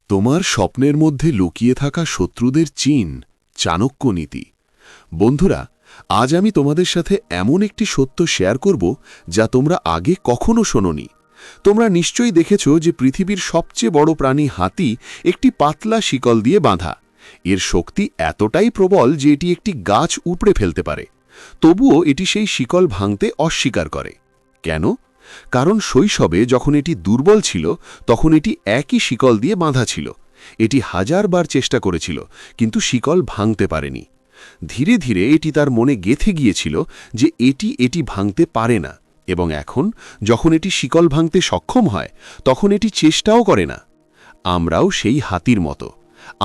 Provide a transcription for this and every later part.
তোমার স্বপ্নের মধ্যে লুকিয়ে থাকা শত্রুদের চিন, চাণক্য নীতি। বন্ধুরা, আজ আমি তোমাদের সাথে এমন একটি সত্য শেয়ার করব যা তোমরা আগে কখনো শোনোনি। তোমরা নিশ্চয়ই দেখেছ যে পৃথিবীর সবচেয়ে বড় প্রাণী হাতি একটি পাতলা শিকল দিয়ে বাঁধা। এর শক্তি এতটাই প্রবল যে এটি একটি গাছ উপড়ে ফেলতে পারে। তবুও এটি সেই শিকল ভাঙতে অস্বীকার করে। কেন? কারণ শৈশবে যখন এটি দুর্বল ছিল তখন এটি একই শিকল দিয়ে বাঁধা ছিল। এটি হাজারবার চেষ্টা করেছিল, কিন্তু শিকল ভাঙতে পারেনি। ধীরে ধীরে এটি তার মনে গেঁথে গিয়েছিল যে এটি ভাঙতে পারে না, এবং এখন যখন এটি শিকল ভাঙতে সক্ষম হয় তখন এটি চেষ্টাও করে না। আমরাও সেই হাতির মতো।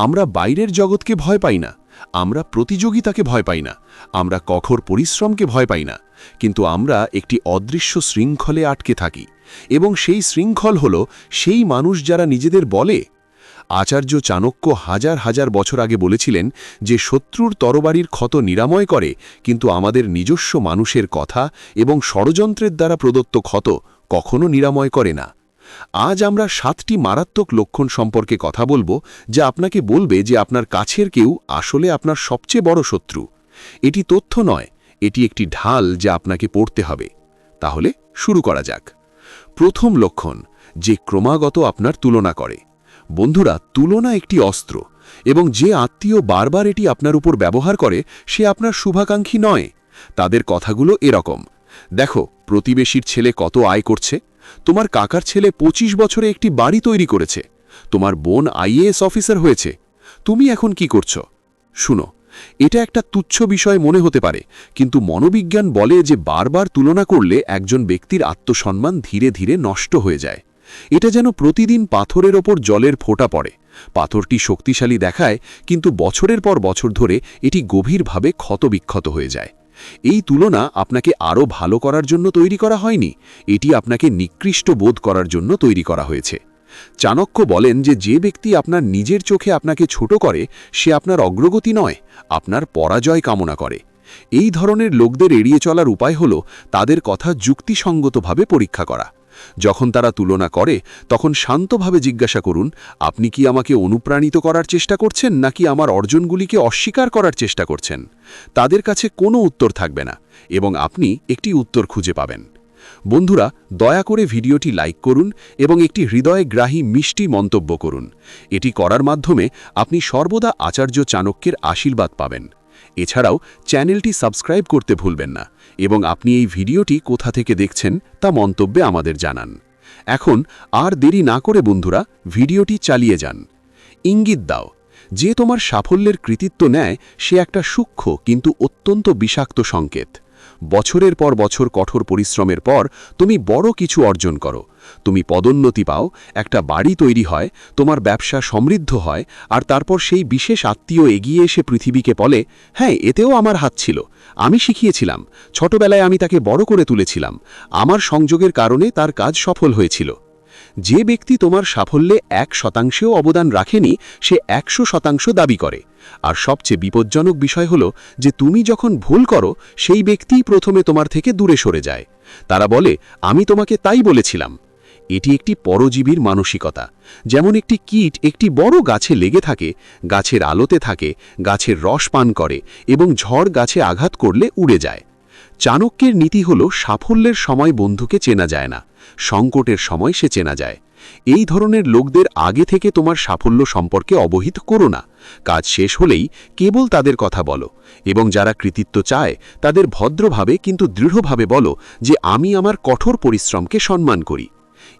আমরা বাইরের জগৎকে ভয় পাই না, আমরা প্রতিযোগিতাকে ভয় পাই না, আমরা কঠোর পরিশ্রমকে ভয় পাই না, কিন্তু আমরা একটি অদৃশ্য শৃঙ্খলে আটকে থাকি, এবং সেই শৃঙ্খল হল সেই মানুষ যারা নিজেদের বলে। আচার্য চাণক্য হাজার হাজার বছর আগে বলেছিলেন যে শত্রুর তরবারির ক্ষত নিরাময় করে, কিন্তু আমাদের নিজস্ব মানুষের কথা এবং ষড়যন্ত্রের দ্বারা প্রদত্ত ক্ষত কখনো নিরাময় করে না। আজ আমরা 7টি মারাত্মক লক্ষণ সম্পর্কে কথা বলবো, যা আপনাকে বলবে যে আপনার কাছের কেউ আসলে আপনার সবচেয়ে বড় শত্রু। এটি তথ্য নয়, এটি একটি ঢাল যা আপনাকে পড়তে হবে। তাহলে শুরু করা যাক। প্রথম লক্ষণ, যে ক্রমাগত আপনার তুলনা করে। বন্ধুরা, তুলনা একটি অস্ত্র, এবং যে আত্মীয় বারবার এটি আপনার উপর ব্যবহার করে সে আপনার শুভাকাঙ্ক্ষী নয়। তাদের কথাগুলো এরকম: দেখো, প্রতিবেশীর ছেলে কত আয় করছে, তোমার কাকার ছেলে 25 বছরে একটি বাড়ি তৈরি করেছে, তোমার বোন আইএএস অফিসার হয়েছে, তুমি এখন কি করছো? শুনো, এটা একটা তুচ্ছ বিষয় মনে হতে পারে, কিন্তু মনোবিজ্ঞান বলে যে বারবার তুলনা করলে একজন ব্যক্তির আত্মসম্মান ধীরে ধীরে নষ্ট হয়ে যায়। এটা যেন প্রতিদিন পাথরের ওপর জলের ফোঁটা পড়ে। পাথরটি শক্তিশালী দেখায়, কিন্তু বছরের পর বছর ধরে এটি গভীরভাবে ক্ষতবিক্ষত হয়ে যায়। এই তুলনা আপনাকে আরও ভালো করার জন্য তৈরি করা হয়নি, এটি আপনাকে নিকৃষ্ট বোধ করার জন্য তৈরি করা হয়েছে। চাণক্য বলেন যে ব্যক্তি আপনার নিজের চোখে আপনাকে ছোট করে সে আপনার অগ্রগতি নয়, আপনার পরাজয় কামনা করে। এই ধরনের লোকদের এড়িয়ে চলার উপায় হল তাদের কথা যুক্তিসঙ্গতভাবে পরীক্ষা করা। যখন তারা তুলনা করে তখন শান্তভাবে জিজ্ঞাসা করুন, আপনি কি আমাকে অনুপ্রাণিত করার চেষ্টা করছেন নাকি আমার অর্জনগুলিকে অস্বীকার করার চেষ্টা করছেন? তাদের কাছে কোনো উত্তর থাকবে না, এবং আপনি একটি উত্তর খুঁজে পাবেন। বন্ধুরা, দয়া করে ভিডিওটি লাইক করুন এবং একটি হৃদয়গ্রাহী মিষ্টি মন্তব্য করুন। এটি করার মাধ্যমে আপনি সর্বদা আচার্য চাণক্যের আশীর্বাদ পাবেন। এছাড়াও চ্যানেলটি সাবস্ক্রাইব করতে ভুলবেন না, এবং আপনি এই ভিডিওটি কোথা থেকে দেখছেন তা মন্তব্যে আমাদের জানান। এখন আর দেরি না করে বন্ধুরা, ভিডিওটি চালিয়ে যান। ইঙ্গিত দাও। যে তোমার সাফল্যের কৃতিত্ব নেয় সে একটা সূক্ষ্ম কিন্তু অত্যন্ত বিষাক্ত সংকেত। বছরের পর বছর কঠোর পরিশ্রমের পর তুমি বড় কিছু অর্জন করো, তুমি পদোন্নতি পাও, একটা বাড়ি তৈরি হয়, তোমার ব্যবসা সমৃদ্ধ হয়, আর তারপর সেই বিশেষ আত্মীয় এগিয়ে এসে পৃথিবীকে বলে, হ্যাঁ, এতেও আমার হাত ছিল, আমি শিখিয়েছিলাম, ছোটবেলায় আমি তাকে বড় করে তুলেছিলাম, আমার সংযোগের কারণে তার কাজ সফল হয়েছিল। যে ব্যক্তি তোমার সাফল্যে 1% অবদান রাখেনি সে 100% দাবি করে। আর সবচেয়ে বিপজ্জনক বিষয় হল যে তুমি যখন ভুল করো সেই ব্যক্তিই প্রথমে তোমার থেকে দূরে সরে যায়। তারা বলে, আমি তোমাকে তাই বলেছিলাম। এটি একটি পরজীবীর মানসিকতা। যেমন একটি কীট একটি বড় গাছে লেগে থাকে, গাছের আলোতে থাকে, গাছের রস পান করে, এবং ঝড় গাছে আঘাত করলে উড়ে যায়। চাণক্যের নীতি হল সাফল্যের সময় বন্ধুকে চেনা যায় না, সংকটের সময় সে চেনা যায়। এই ধরনের লোকদের আগে থেকে তোমার সাফল্য সম্পর্কে অবহিত করো না। কাজ শেষ হলেই কেবল তাদের কথা বলো, এবং যারা কৃতিত্ব চায় তাদের ভদ্রভাবে কিন্তু দৃঢ়ভাবে বলো যে আমি আমার কঠোর পরিশ্রমকে সম্মান করি।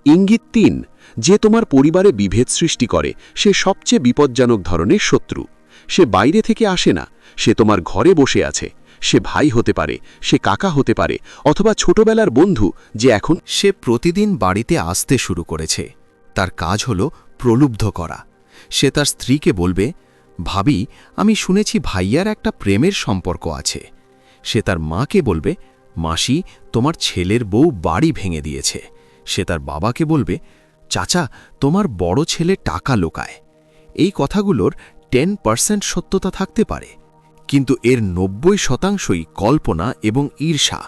ইঙ্গিত 3, যে তোমার পরিবারে বিভেদ সৃষ্টি করে সে সবচেয়ে বিপজ্জনক ধরনের শত্রু। সে বাইরে থেকে আসে না, সে তোমার ঘরে বসে আছে। সে ভাই হতে পারে, সে কাকা হতে পারে, অথবা ছোটবেলার বন্ধু যে এখন সে প্রতিদিন বাড়িতে আসতে শুরু করেছে। তার কাজ হল প্রলুব্ধ করা। সে তার স্ত্রীকে বলবে, ভাবি, আমি শুনেছি ভাইয়ার একটা প্রেমের সম্পর্ক আছে। সে তার মাকে বলবে, মাসি, তোমার ছেলের বউ বাড়ি ভেঙে দিয়েছে। সে তার বাবাকে বলবে, চাচা, তোমার বড় ছেলে টাকা লোকায়। এই কথাগুলোর 10% সত্যতা থাকতে পারে, কিন্তু এর 90%ই কল্পনা এবং ঈর্ষা।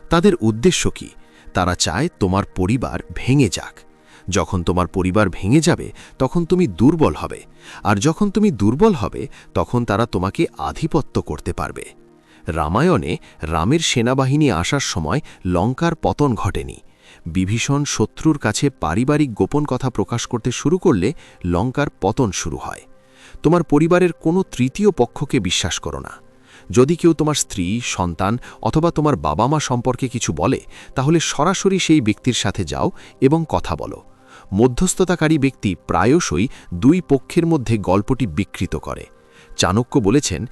তাদের উদ্দেশ্য কি? তারা চায় তোমার পরিবার ভেঙে যাক। যখন তোমার পরিবার ভেঙে যাবে তখন তুমি দুর্বল হবে, আর যখন তুমি দুর্বল হবে তখন তারা তোমাকে আধিপত্য করতে পারবে। রামায়ণে রামের সেনাবাহিনী আসার সময় লঙ্কার পতন ঘটেনি। বিভীষণ শত্রুর কাছে পারিবারিক গোপন কথা প্রকাশ করতে শুরু করলে লঙ্কার পতন শুরু হয়। তোমার পরিবারের কোনো তৃতীয় পক্ষকে বিশ্বাস করো না। যদি কেউ তোমার স্ত্রী, সন্তান অথবা তোমার বাবা মা সম্পর্কে কিছু বলে, তাহলে সরাসরি সেই ব্যক্তির সাথে যাও এবং কথা বলো। মধ্যস্থতাকারী ব্যক্তি প্রায়শই দুই পক্ষের মধ্যে গল্পটি বিকৃত করে। চাণক্য বলেছেন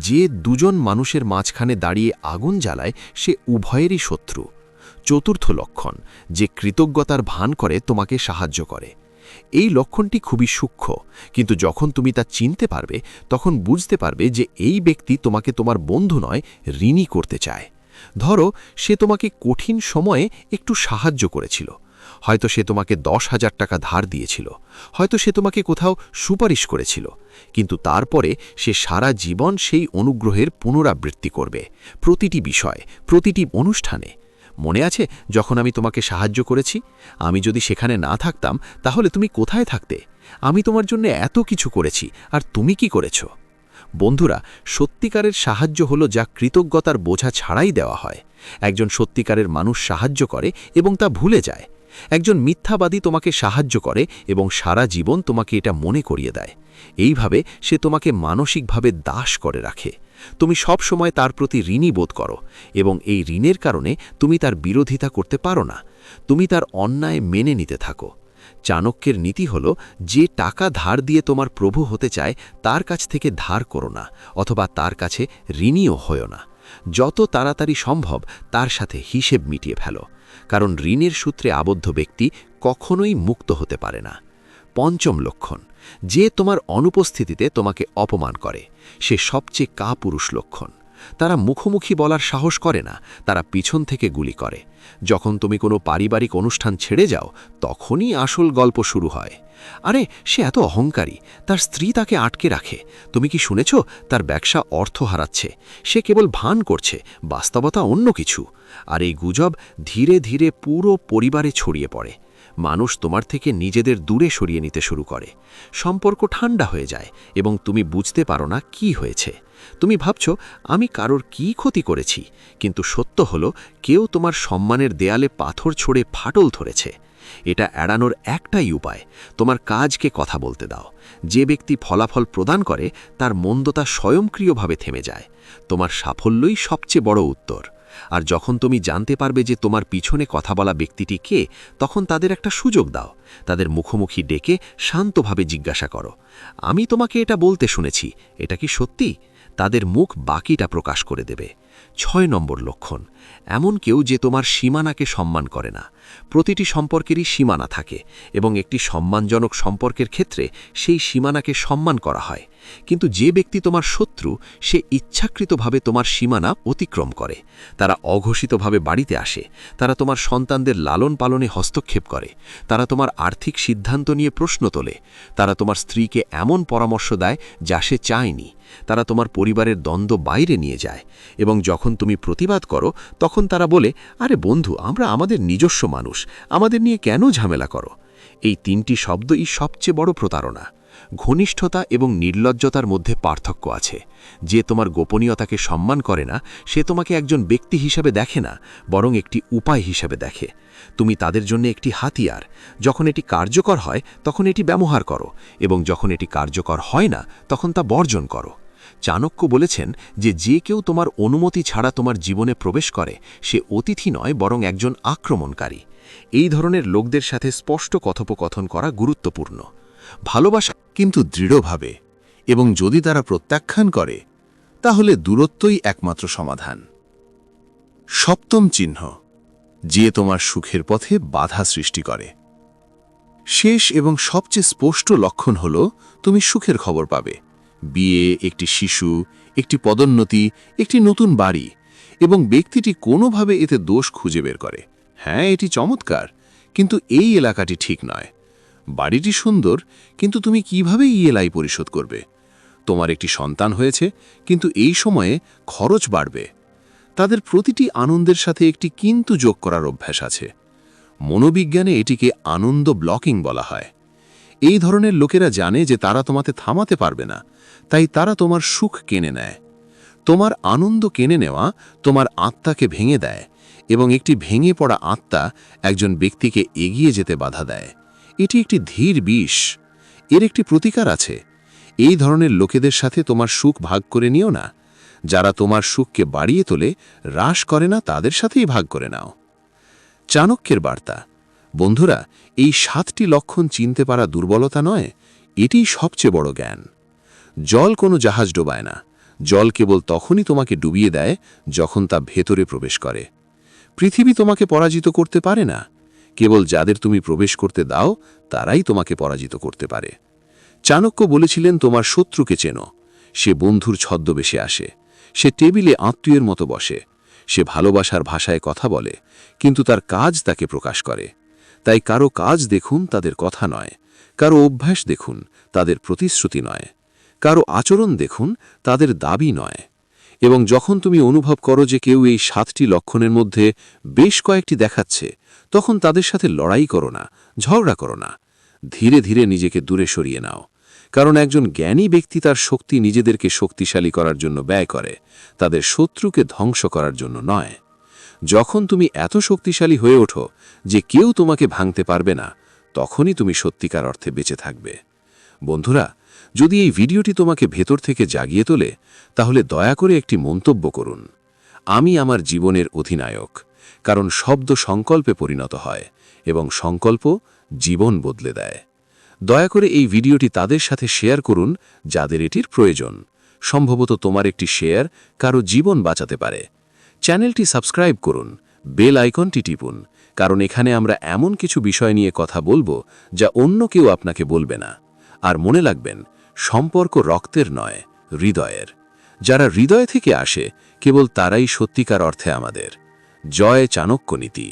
যে দুজন মানুষের মাঝখানে দাঁড়িয়ে আগুন জ্বালায় সে উভয়েরই শত্রু। চতুর্থ লক্ষণ, যে কৃতজ্ঞতার ভান করে তোমাকে সাহায্য করে। এই লক্ষণটি খুবই সূক্ষ্ম, কিন্তু যখন তুমি তা চিনতে পারবে তখন বুঝতে পারবে যে এই ব্যক্তি তোমাকে তোমার বন্ধু নয়, ঋণী করতে চায়। ধরো, সে তোমাকে কঠিন সময়ে একটু সাহায্য করেছিল। হয়তো সে তোমাকে 10,000 টাকা ধার দিয়েছিল, হয়তো সে তোমাকে কোথাও সুপারিশ করেছিল, কিন্তু তারপরে সে সারা জীবন সেই অনুগ্রহের পুনরাবৃত্তি করবে, প্রতিটি বিষয়, প্রতিটি অনুষ্ঠানে। মনে আছে যখন আমি তোমাকে সাহায্য করেছি? আমি যদি সেখানে না থাকতাম তাহলে তুমি কোথায় থাকতে? আমি তোমার জন্য এত কিছু করেছি, আর তুমি কি করেছ? বন্ধুরা, সত্যিকারের সাহায্য হলো যা কৃতজ্ঞতার বোঝা ছাড়াই দেওয়া হয়। একজন সত্যিকারের মানুষ সাহায্য করে এবং তা ভুলে যায়। একজন মিথ্যাবাদী তোমাকে সাহায্য করে এবং সারা জীবন তোমাকে এটা মনে করিয়ে দেয়। এইভাবে সে তোমাকে মানসিকভাবে দাস করে রাখে। তুমি সব সময় তার প্রতি ঋণী বোধ করো এবং এই ঋণের কারণে তুমি তার বিরোধিতা করতে পারো না। তুমি তার অন্যায় মেনে নিতে থাকো। চাণক্যের নীতি হল, যে টাকা ধার দিয়ে তোমার প্রভু হতে চায় তার কাছ থেকে ধার করো না, অথবা তার কাছে ঋণীও হয়ো না। যত তাড়াতাড়ি সম্ভব তার সাথে হিসেব মিটিয়ে ফেলো, কারণ ঋণের সূত্রে আবদ্ধ ব্যক্তি কখনোই মুক্ত হতে পারে না। পঞ্চম লক্ষণ, যে তোমার অনুপস্থিতিতে তোমাকে অপমান করে সে সবচেয়ে কাপুরুষ লক্ষণ। তারা মুখোমুখি বলার সাহস করে না, তারা পিছন থেকে গুলি করে। যখন তুমি কোনো পারিবারিক অনুষ্ঠান ছেড়ে যাও তখনই আসল গল্প শুরু হয়। আরে, সে এত অহংকারী, তার স্ত্রী তাকে আটকে রাখে। তুমি কি শুনেছ তার ব্যবসা অর্থ হারাচ্ছে? সে কেবল ভান করছে, বাস্তবতা অন্য কিছু। আর এই গুজব ধীরে ধীরে পুরো পরিবারে ছড়িয়ে পড়ে। মানুষ তোমার থেকে নিজেদের দূরে সরিয়ে নিতে শুরু করে। সম্পর্ক ঠান্ডা হয়ে যায় এবং তুমি বুঝতে পারো না কি হয়েছে। তুমি ভাবছ আমি কারোর কি ক্ষতি করেছি, কিন্তু সত্য হলো কেউ তোমার সম্মানের দেয়ালে পাথর ছড়ে ফাটল ধরেছে। এটা এড়ানোর একটাই উপায়, তোমার কাজকে কথা বলতে দাও। যে ব্যক্তি ফলাফল প্রদান করে তার মন্দতা স্বয়ংক্রিয়ভাবে থেমে যায়। তোমার সাফল্যই সবচেয়ে বড় উত্তর। আর যখন তুমি জানতে পারবে যে তোমার পিছনে কথা বলা ব্যক্তিটি কে, তখন তাদের একটা সুযোগ দাও। তাদের মুখোমুখি ডেকে শান্তভাবে জিজ্ঞাসা করো, আমি তোমাকে এটা বলতে শুনেছি, এটা কি সত্যি? তাদের মুখ বাকিটা প্রকাশ করে দেবে। 6 নম্বর লক্ষণ, এমন কেউ যে তোমার সীমানাকে সম্মান করে না। প্রতিটি সম্পর্কেরই সীমানা থাকে এবং একটি সম্মানজনক সম্পর্কের ক্ষেত্রে সেই সীমানাকে সম্মান করা হয়। কিন্তু যে ব্যক্তি তোমার শত্রু সে ইচ্ছাকৃতভাবে তোমার সীমানা অতিক্রম করে। তারা অঘোষিতভাবে বাড়িতে আসে, তারা তোমার সন্তানদের লালন পালনে হস্তক্ষেপ করে, তারা তোমার আর্থিক সিদ্ধান্ত নিয়ে প্রশ্ন তোলে, তারা তোমার স্ত্রীকে এমন পরামর্শ দেয় যা সে চায়নি, তারা তোমার পরিবারের দ্বন্দ্ব বাইরে নিয়ে যায়। এবং যখন তুমি প্রতিবাদ করো তখন তারা বলে, আরে বন্ধু, আমরা আমাদের নিজস্ব মানুষ, আমাদের নিয়ে কেন ঝামেলা করো? এই 3টি শব্দই সবচেয়ে বড় প্রতারণা। ঘনিষ্ঠতা এবং নির্লজ্জতার মধ্যে পার্থক্য আছে। যে তোমার গোপনীয়তাকে সম্মান করে না সে তোমাকে একজন ব্যক্তি হিসাবে দেখে না, বরং একটি উপায় হিসাবে দেখে। তুমি তাদের জন্য একটি হাতিয়ার। যখন এটি কার্যকর হয় তখন এটি ব্যবহার করো, এবং যখন এটি কার্যকর হয় না তখন তা বর্জন করো। চাণক্য বলেছেন যে কেউ তোমার অনুমতি ছাড়া তোমার জীবনে প্রবেশ করে সে অতিথি নয়, বরং একজন আক্রমণকারী। এই ধরনের লোকদের সাথে স্পষ্ট কথোপকথন করা গুরুত্বপূর্ণ। ভালোবাসা কিন্তু দৃঢ়ভাবে, এবং যদি তারা প্রত্যাখ্যান করে তাহলে দূরত্বই একমাত্র সমাধান। সপ্তম চিহ্ন, যে তোমার সুখের পথে বাধা সৃষ্টি করে। শেষ এবং সবচেয়ে স্পষ্ট লক্ষণ হল তুমি সুখের খবর পাবে। বিয়ে, একটি শিশু, একটি পদোন্নতি, একটি নতুন বাড়ি, এবং ব্যক্তিটি কোনোভাবে এতে দোষ খুঁজে বের করে। হ্যাঁ, এটি চমৎকার, কিন্তু এই এলাকাটি ঠিক নয়। বাড়িটি সুন্দর, কিন্তু তুমি কিভাবে ইএলআই পরিশোধ করবে? তোমার একটি সন্তান হয়েছে, কিন্তু এই সময়ে খরচ বাড়বে। তাদের প্রতিটি আনন্দের সাথে একটি কিন্তু যোগ করার অভ্যাস আছে। মনোবিজ্ঞানে এটিকে আনন্দ ব্লকিং বলা হয়। এই ধরনের লোকেরা জানে যে তারা তোমাকে থামাতে পারবে না, তাই তারা তোমার সুখ কেনে নেয়। তোমার আনন্দ কেনে নেওয়া তোমার আত্মাকে ভেঙে দেয়, এবং একটি ভেঙে পড়া আত্মা একজন ব্যক্তিকে এগিয়ে যেতে বাধা দেয়। এটি একটি ধীর বিষ। এর একটি প্রতিকার আছে। এই ধরনের লোকেদের সাথে তোমার সুখ ভাগ করে নিও না। যারা তোমার সুখকে বাড়িয়ে তোলে, হ্রাস করে না, তাদের সাথেই ভাগ করে নাও। চাণক্যের বার্তা। বন্ধুরা, এই 7টি লক্ষণ চিনতে পারা দুর্বলতা নয়, এটিই সবচেয়ে বড় জ্ঞান। জল কোনো জাহাজ ডোবায় না। জল কেবল তখনই তোমাকে ডুবিয়ে দেয় যখন তা ভেতরে প্রবেশ করে। পৃথিবী তোমাকে পরাজিত করতে পারে না। কেবল যাদের তুমি প্রবেশ করতে দাও, তারাই তোমাকে পরাজিত করতে পারে। চাণক্য বলেছিলেন, তোমার শত্রুকে চেনো। সে বন্ধুর ছদ্মবেশে আসে। সে টেবিলে আত্মীয়ের মতো বসে। সে ভালোবাসার ভাষায় কথা বলে, কিন্তু তার কাজ তাকে প্রকাশ করে। তাই কারো কাজ দেখুন, তাদের কথা নয়। কারো অভ্যাস দেখুন, তাদের প্রতিশ্রুতি নয়। কারো আচরণ দেখুন, তাদের দাবি নয়। এবং যখন তুমি অনুভব করো যে কেউ এই 7টি লক্ষণের মধ্যে বেশ কয়েকটি দেখাচ্ছে, তখন তাদের সাথে লড়াই করো না, ঝগড়া করো না। ধীরে ধীরে নিজেকে দূরে সরিয়ে নাও। কারণ একজন জ্ঞানী ব্যক্তি তার শক্তি নিজেদেরকে শক্তিশালী করার জন্য ব্যয় করে, তাদের শত্রুকে ধ্বংস করার জন্য নয়। যখন তুমি এত শক্তিশালী হয়ে ওঠো যে কেউ তোমাকে ভাঙতে পারবে না, তখনই তুমি সত্যিকার অর্থে বেঁচে থাকবে। বন্ধুরা, যদি এই ভিডিওটি তোমাকে ভেতর থেকে জাগিয়ে তোলে, তাহলে দয়া করে একটি মন্তব্য করুন, আমি আমার জীবনের অধিনায়ক। কারণ শব্দ সংকল্পে পরিণত হয়, এবং সংকল্প জীবন বদলে দেয়। দয়া করে এই ভিডিওটি তাদের সাথে শেয়ার করুন যাদের এটির প্রয়োজন। সম্ভবত তোমার একটি শেয়ার কারো জীবন বাঁচাতে পারে। চ্যানেলটি সাবস্ক্রাইব করুন, বেল আইকনটি টিপুন, কারণ এখানে আমরা এমন কিছু বিষয় নিয়ে কথা বলবো যা অন্য কেউ আপনাকে বলবে না। আর মনে রাখবেন, সম্পর্ক রক্তের নয়, হৃদয়ের। যারা হৃদয় থেকে আসে, কেবল তারাই সত্যিকার অর্থে আমাদের। জয় চাণক্য নীতি।